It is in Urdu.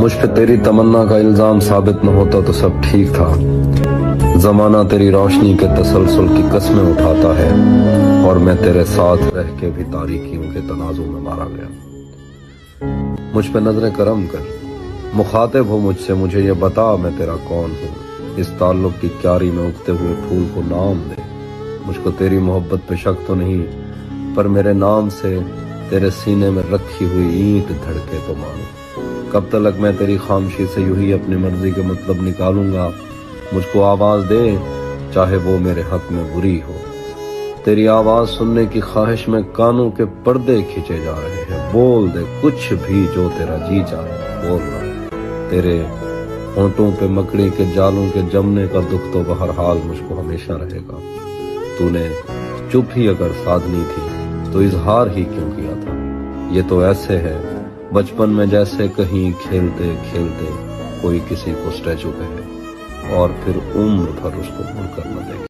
مجھ پہ تیری تمنا کا الزام ثابت نہ ہوتا تو سب ٹھیک تھا۔ زمانہ تیری روشنی کے تسلسل کی قسمیں اٹھاتا ہے اور میں تیرے ساتھ رہ کے بھی تاریکیوں کے تنازع میں مارا گیا۔ مجھ پہ نظر کرم کر، مخاطب ہو مجھ سے، مجھے یہ بتا میں تیرا کون ہوں۔ اس تعلق کی کیاری میں اگتے ہوئے پھول کو نام دے۔ مجھ کو تیری محبت پہ شک تو نہیں، پر میرے نام سے تیرے سینے میں رکھی ہوئی اینٹ دھڑکے تو مانو۔ کب تلک میں تیری خاموشی سے یوں ہی اپنی مرضی کے مطلب نکالوں گا؟ مجھ کو آواز دے، چاہے وہ میرے حق میں بری ہو۔ تیری آواز سننے کی خواہش میں کانوں کے پردے کھینچے جا رہے ہیں۔ بول دے کچھ بھی جو تیرا جی چاہے، بولنا۔ تیرے ہونٹوں پہ مکڑی کے جالوں کے جمنے کا دکھ تو بہرحال مجھ کو ہمیشہ رہے گا۔ تو نے چپ ہی اگر سادھنی تھی تو اظہار ہی کیوں کیا تھا؟ یہ تو ایسے ہے بچپن میں جیسے کہیں کھیلتے کھیلتے کوئی کسی کو اسٹیچو کہے اور پھر عمر بھر اس کو مڑ کر نہ دیکھے۔